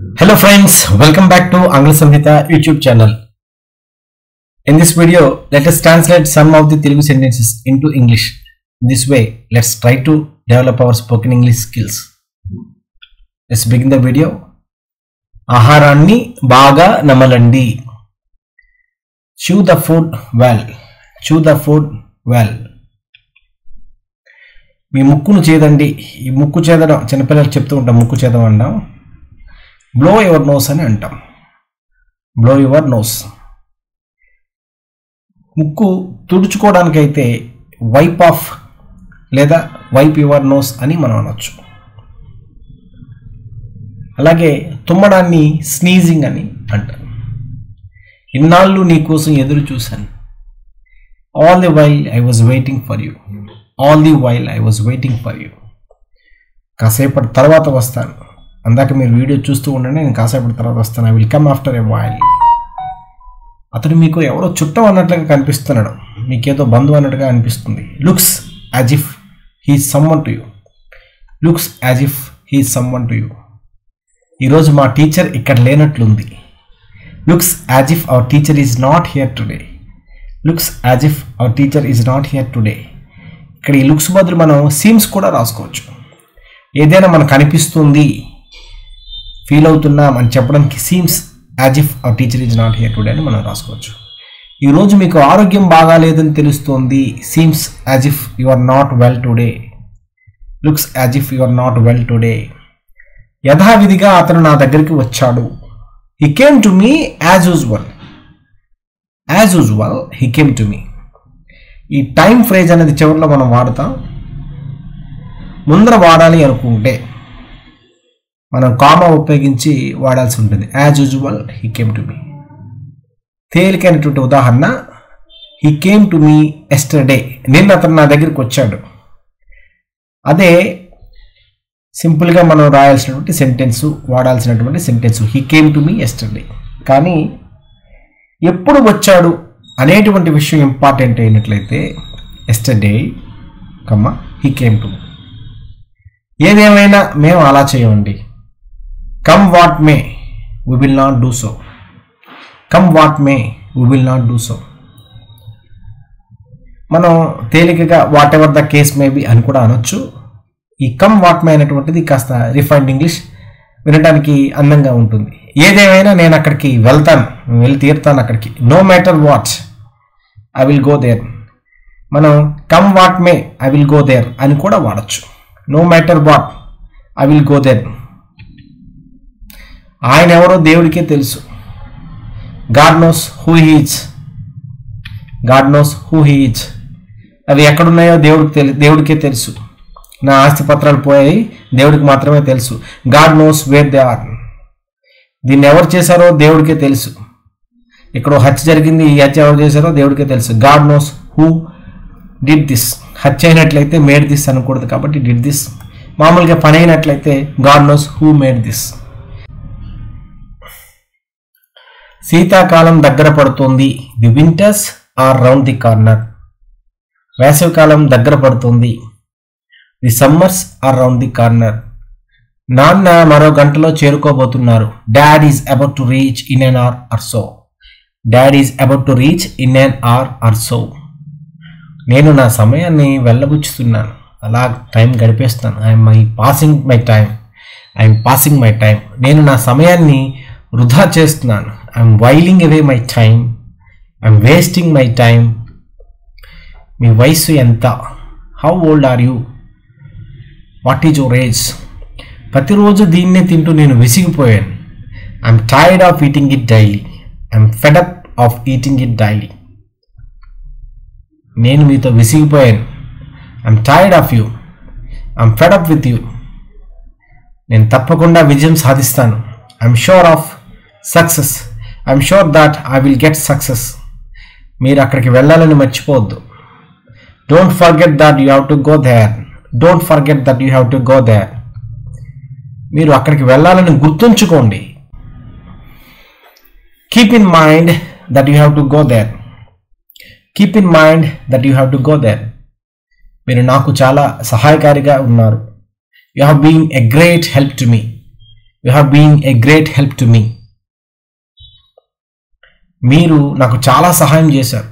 Hello friends, welcome back to Angla Samhita YouTube channel. In this video, let us translate some of the Telugu sentences into English. This way, let's try to develop our spoken English skills. Let's begin the video. Aharanni baga namalandi. Chew the food well. Chew the food well. మీ ముక్కును చేదండి. ఈ ముక్కు చేదడం చిన్నపిల్లలు చెప్తూ ఉంటాం, ముక్కు చేదం అంటాం. Blow your nose అని అంటాం. Blow your nose. ముక్కు తుడుచుకోవడానికైతే వైప్ ఆఫ్ లేదా వైప్ యువర్ నోస్ అని మనం అనొచ్చు. అలాగే తుమ్మడాన్ని స్నీజింగ్ అని అంటారు. ఇన్నాళ్ళు నీ కోసం ఎదురు చూశాను. All the while I was waiting for you. All the while I was waiting for you. కాసేపటి తర్వాత వస్తాను. అందాక మీరు వీడియో చూస్తూ ఉండండి, నేను కాసేపటి తర్వాత వస్తాను. I will come after a while. అతడు మీకు ఎవరో చుట్టం అన్నట్లుగా కనిపిస్తున్నాడు, మీకేదో బంధువు అన్నట్టుగా అనిపిస్తుంది. Looks as if he is someone to you. Looks as if he is someone to you. ఈరోజు మా టీచర్ ఇక్కడ లేనట్లుంది. Looks as if our teacher is not here today. Looks as if our teacher is not here today. ఇక్కడ ఈ looks బదులు మనం seems కూడా రాసుకోవచ్చు. ఏదైనా మనకు అనిపిస్తుంది, ఫీల్ అవుతున్నాం అని చెప్పడానికి seems as if our teacher is not here today అని మనం రాసుకోవచ్చు. ఈరోజు మీకు ఆరోగ్యం బాగాలేదని తెలుస్తోంది. Seems as if you are not well today. Looks as if you are not well today. యథావిధిగా అతను నా దగ్గరికి వచ్చాడు. He came to me as usual. As usual he came to me. ఈ టైం ఫ్రేజ్ అనేది చివరిలో మనం వాడతాం. ముందర వాడాలి అనుకుంటే మనం కామా ఉపయోగించి వాడాల్సి ఉంటుంది. As usual he came to me. తేలికైనటువంటి ఉదాహరణ, he came to me yesterday. నిన్న అతను నా దగ్గరికి వచ్చాడు. అదే సింపుల్గా మనం రాయాల్సినటువంటి సెంటెన్స్, వాడాల్సినటువంటి sentence he came to me yesterday. కానీ ఎప్పుడు వచ్చాడు అనేటువంటి విషయం ఇంపార్టెంట్ అయినట్లయితే yesterday comma he came to me. ఏదేమైనా మేము అలా చేయమండి. Come what may we will not do so. Come what may we will not do so. మనం తేలికగా what ever the case may be అని కూడా అనొచ్చు. ఈ కమ్ వాట్ మే అనేటువంటిది కాస్త రిఫైన్డ్ ఇంగ్లీష్, వినడానికి అందంగా ఉంటుంది. ఏదేమైనా నేను అక్కడికి వెళ్తాను, వెళ్ళి తీరుతాను అక్కడికి. No matter what I will go there. మనం come what may I will go there అని కూడా వాడచ్చు. No matter what I will go there. ఆయన ఎవరో దేవుడికే తెలుసు. God knows who he is. God knows who he is. అవి ఎక్కడున్నాయో దేవుడికే తెలుసు. నా ఆస్తి పత్రాలు పోయాయి, దేవుడికి మాత్రమే తెలుసు. God knows where they are. దీన్ని ఎవరు చేశారో దేవుడికే తెలుసు. ఇక్కడ హత్య జరిగింది, ఈ హత్య ఎవరు చేశారో దేవుడికే తెలుసు. God knows who did this. హత్య అయినట్లయితే మేడ్ దిస్ అనకూడదు, కాబట్టి డిడ్ దిస్. మామూలుగా పని అయినట్లయితే God knows who made this. శీతాకాలం దగ్గర పడుతుంది. The winters are round the corner. వేసవికాలం దగ్గర పడుతుంది. The summers are round the corner. నాన్న మరో గంటలో చేరుకోబోతున్నారు. Dad is about to reach in an hour or so. Dad is about to reach in an hour or so. నేను నా సమయాన్ని వెళ్ళబుచ్చుతున్నాను, అలా టైం గడిపేస్తాను. I'm passing my time. నేను నా సమయాన్ని వృధా చేస్తున్నాను. I'm whiling away my time. I'm wasting my time. మీ వయసు ఎంత? How old are you? What is your age? ప్రతిరోజు దీన్నే తింటూ నేను విసిగిపోయాను. I'm tired of eating it daily. I'm fed up of eating it daily. నేను మీతో విసిగిపోయాను. I'm tired of you. I'm fed up with you. నేను తప్పకుండా విజయం సాధిస్తాను. I'm sure of success. I'm sure that I will get success. మీరు అక్కడికి వెళ్ళాలని మర్చిపోవద్దు. Don't forget that you have to go there. Don't forget that you have to go there. మీరు అక్కడికి వెళ్ళాలని గుర్తుంచుకోండి. Keep in mind that you have to go there. Keep in mind that you have to go there. మీరు నాకు చాలా సహాయకారిగా ఉన్నారు. You have been a great help to me. You have been a great help to me. మీరు నాకు చాలా సహాయం చేశారు.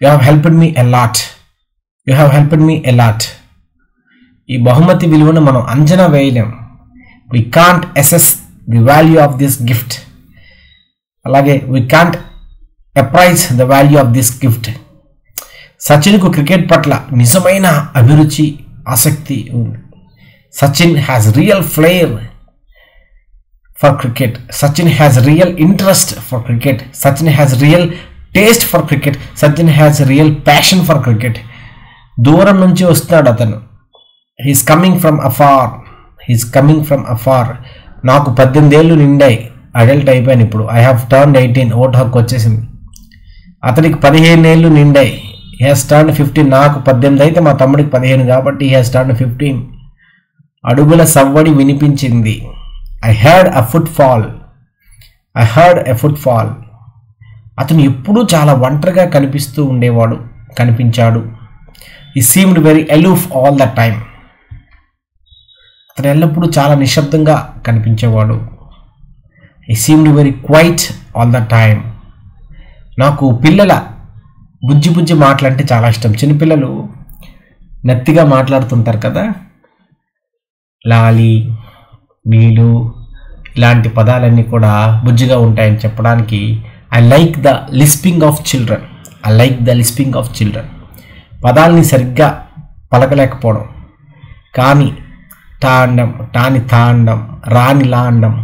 You have helped me a lot. You have helped me a lot. ఈ బహుమతి విలువను మనం అంచనా వేయలేం. We can't assess the value of this gift. అలాగే we can't appraise the value of this gift. సచిన్కు క్రికెట్ పట్ల నిజమైన అభిరుచి, ఆసక్తి ఉంది. Sachin has real flair for cricket. Sachin has real interest for cricket. Sachin has real taste for cricket. Sachin has real passion for cricket. దూరం నుంచి వస్తున్నాడు అతను. He's coming from afar. He's coming from afar. నాకు 18 ఏళ్ళు నిండాయి, adult అయిపోయాను ఇప్పుడు. I have turned 18. Vote హక్కు వచ్చేసింది. అతనికి 15 ఏళ్ళు నిండాయి. He has turned 15. నాకు 18 అయితే మా తమ్ముడికి 15 కాబట్టి he has turned 15. అడుగుల సవ్వడి వినిపించింది. I heard a footfall. I heard a footfall. అతను ఎప్పుడూ చాలా ఒంటరిగా కనిపించాడు. He seemed very aloof all the time. అతను ఎల్లప్పుడూ చాలా నిశ్శబ్దంగా కనిపించేవాడు. He seemed very quiet all the time. నాకు పిల్లల బుజ్జి మాటలంటే చాలా ఇష్టం. చిన్నపిల్లలు నత్తిగా మాట్లాడుతుంటారు కదా, లాలి, వీలు, ఇలాంటి పదాలన్నీ కూడా బుజ్జిగా ఉంటాయని చెప్పడానికి I like the lisping of children. I like the lisping of children. పదాలని సరిగ్గా పలకలేకపోవడం, కానీ తాండం, టాని తాండం, రాని లాండం,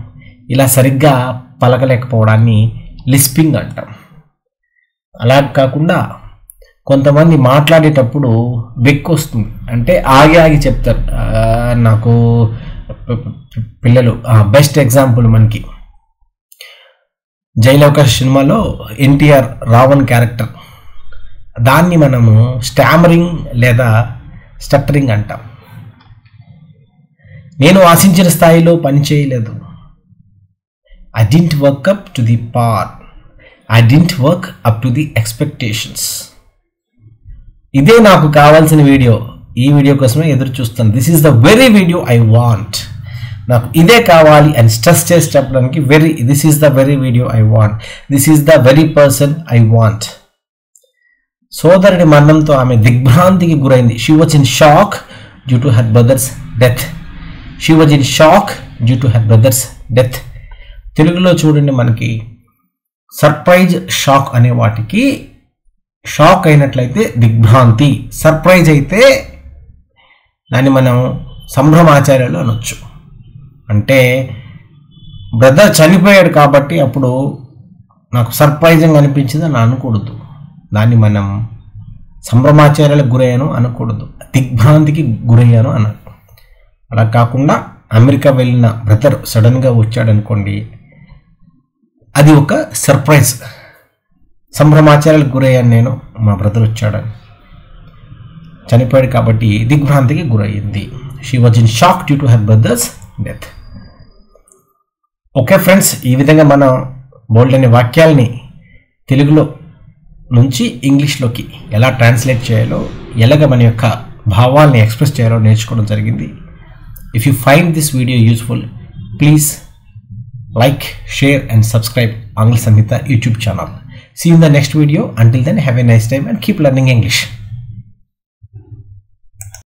ఇలా సరిగ్గా పలకలేకపోవడాన్ని లిస్పింగ్ అంటాం. అలా కాకుండా కొంతమంది మాట్లాడేటప్పుడు వెక్కు వస్తుంది, అంటే ఆగి చెప్తారు. నాకు పిల్లలు బెస్ట్ ఎగ్జాంపుల్ మనకి జైలవకాశ సినిమాలో ఎన్టీఆర్ రావణ్ క్యారెక్టర్. దాన్ని మనము స్టామరింగ్ లేదా స్టట్టరింగ్ అంటాం. నేను ఆశించిన స్థాయిలో పని చేయలేదు. I didn't work up to the par. I didn't work up to the expectations. ఇదే నాకు కావాల్సిన వీడియో. ఈ వీడియో కోసమే ఎదురు చూస్తాను. This is the very video I want. నాకు ఇదే కావాలి అని స్ట్రెస్ చేసి చెప్పడానికి this is the very video I want. This is the very person I want. సోదరుడి మరణంతో ఆమె దిగ్భ్రాంతికి గురైంది. She was in shock due to her brother's death. She was in shock due to her brother's death. తెలుగులో చూడండి, మనకి surprise, shock అనే వాటికి షాక్ అయినట్లయితే దిగ్భ్రాంతి, సర్ప్రైజ్ అయితే దాన్ని మనం సంభ్రమాచార్యాలు అనొచ్చు. అంటే బ్రదర్ చనిపోయాడు కాబట్టి అప్పుడు నాకు సర్ప్రైజింగ్ అనిపించింది అని అనకూడదు. దాన్ని మనం సంభ్రమాచార్యాలకు గురయ్యాను అనకూడదు, దిగ్భ్రాంతికి గురయ్యాను అన్నాడు. అలా కాకుండా అమెరికా వెళ్ళిన బ్రదర్ సడన్గా వచ్చాడు అనుకోండి, అది ఒక సర్ప్రైజ్. సంభ్రమాచార్యాలకు గురయ్యాను నేను, మా బ్రదర్ వచ్చాడని. చనిపోయాడు కాబట్టి దిగ్భ్రాంతికి గురయ్యింది. She was in shock due to her brother's death. Okay friends, ఈ విధంగా మనం బోల్డ్ అనే వాక్యాలని తెలుగులో నుంచి ఇంగ్లీష్లోకి ఎలా ట్రాన్స్లేట్ చేయాలో, ఎలాగ మన యొక్క భావాల్ని ఎక్స్ప్రెస్ చేయాలో నేర్చుకోవడం జరిగింది. If you find this video useful, please like, share and subscribe Angle Samhita YouTube channel. See you in the next video. Until then, have a nice time and keep learning English.